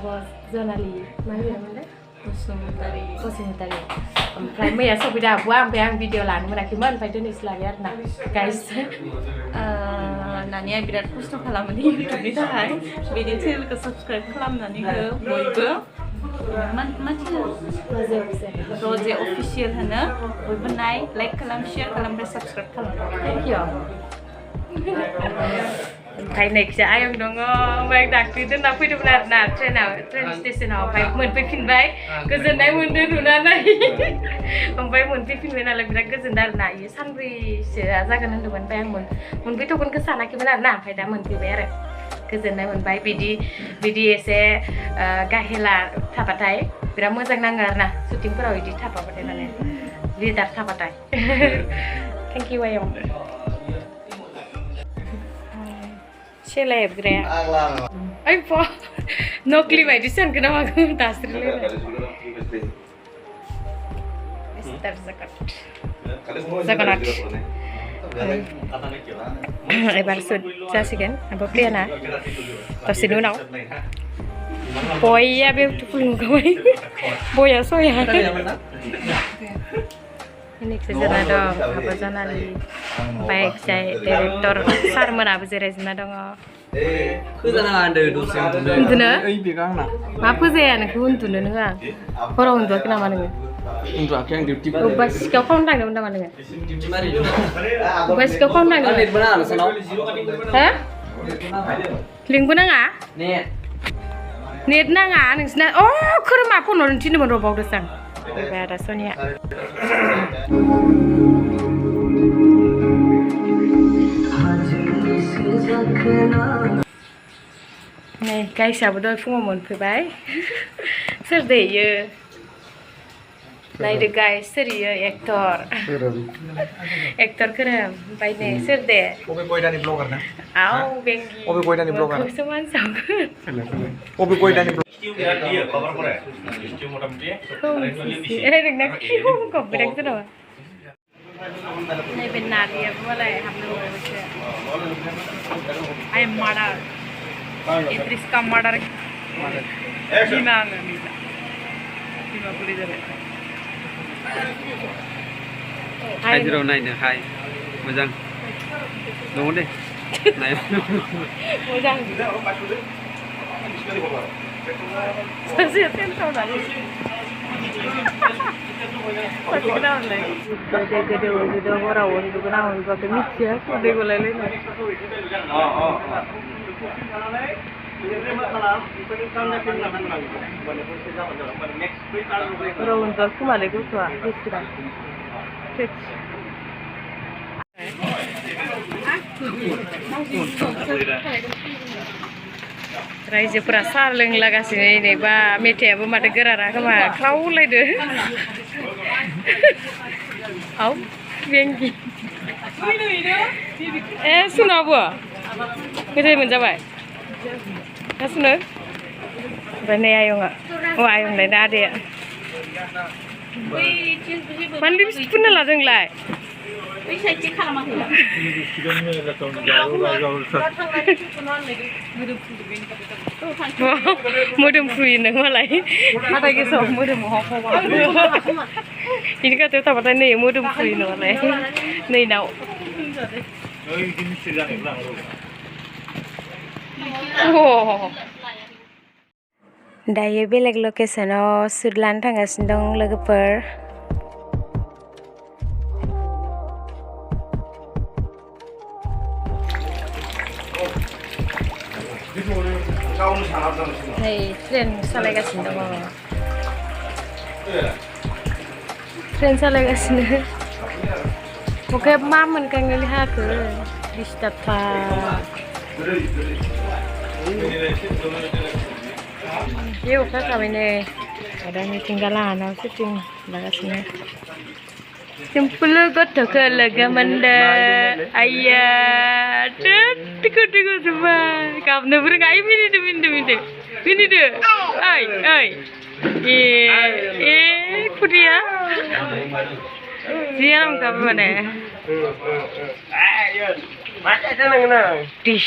bos Jonali mana mana Bosumutari oमफ्राय मैया सफैदा आब'आ ओमफ्राय आं भिडिअ लानो मोनाखैमोन ओमफ्राय दिनै लाबाय आरोना गाइस नानिया बिराद खस्थ' खालामो इउटुबनि थाखाय बिनि चेनेलखौ साबस्क्राइब खालामनानै हो बयबो रजे अफिसियेल होनो बयबो लाइक खालाम शेयार खालाम ओमफ्राय साबस्क्राइब खालाम थेंक इउ ओमफ्राय नेक्स्ट आयं दङ ओमफ्राय दाख्लै दोनना फैदोंमोन आरोना ट्रेन स्टेशनाव ओमफ्राय मोनफैफिनबाय गोजोननाय मोनदों नुनानै ओमफ्राय मोनफैफिनबाय नालाय बिराद गोजोनदों आरोना इयो सानब्रैसोआ जागोन होनदोंमोन ओमफ्राय आं मोनफैथ'गोनखौ सानाखैमोन आरोना ओमफ्राय दा मोनफैबाय आरो गोजोननाय मोनबाय बिदि एसे गाहेला थाबाथाय बिराद मोजां नाङो आरोना शुटिंफोराव बिदि थाफाबाथाय माने लिडार थाबाथाय थेंक इउ आयं सेलायग्राया ओइ प नकलि बायदि सानखो ना माखो दास्रिलायबाय मिस्टार जगन्नाथ एबार सुट जासिगोन ओमफ्राय प्रियाना दसेनि उनाव बया बिउटिफुल नुखाबाय बया सया नेक्स्ट जाना दं आब' जनालि ओमफ्राय जाय डाइरेक्टर सारमोनाबो जिरायजना दङ उन्दुनो मा फोजाया नोंखौ उन्दुनो नोङो हराव उन्दुवाखै नामा नोङो उन्दुवाखै आं डिउटि अबेबा सिखाव खावनो थांदोंमोन नामा नोङो अबेबा सिखाव खावनो थांदोंमोन हो लिंकबो नाङा नेट नाङा नोंसिना अ खोरोमा फन हरनो थिनदोंमोन र' बावदोंसो आं फैबाय आदा सनिया नै गाइसाबो दहाय फुङाव मोनफैबाय सोर दे इयो नायदो गाइस सोर इयो एक्टर खोरोम ओमफ्राय नै सोर दे अबे गयदानि ब्लगार ना आव बेंगि अबे गयदानि ब्लगार खौसो मानसावगोन अबे गयदानि नोंना खिखौ गब्रेंसो नामा नैबे नालियाबो मालाय हाबनो मोनबायसो आइ एम मार्डार इद्रिस का मार्डार बिमा आङो बिमा बुलि जाबाय हाजिराव नायनो हाय मोजां दङ दे नाय मोजां सासे टेनसन नालाय गोदो हराव उन्दुगोन आं उन्दुवाखै मिथिया खुदै गलायलायनाय हराव उन्दुवा खोमालै गथ'आ बेसेबां रायजोफोरा साहा लोंलागासिनो नैबा मेथाइयाबो माथो गोराना खोमा ख्रावलायदो औ बेंगि ए सुनावबो गोदै मोनजाबाय मा सुनो ओमफ्राय नै आयंआ अ आयंलाय दा आदैया मानो लिपस्टिक फुनना लादोंलाय मोदोमफ्रुयो नों मालाय हाथाय गेसाव मोदोमाव बिनि खाथियाव थाबाथाय नै मोदोमफ्रुयो नङालाय नैनाव दायो बेलेग लकेसनाव सुट लानो थांगासिनो दं लोगोफोर नै ट्रेन सालायगासिनो दङ ट्रेन सालायगासिनो अखाया मा मोनगांनानै हाखो दिस्टार्बथार बे अखा हाखाबाय नै आदा मिथिंगा लाहानाव शुटिं लागासिनो सिम्पोल गथ'खौ लोगो मोनदो आइया टिकु जोबा गाबनोबो रोङा ओइ मिनिदो ओइ ए खुदिया जि आराम गाबो माने डिश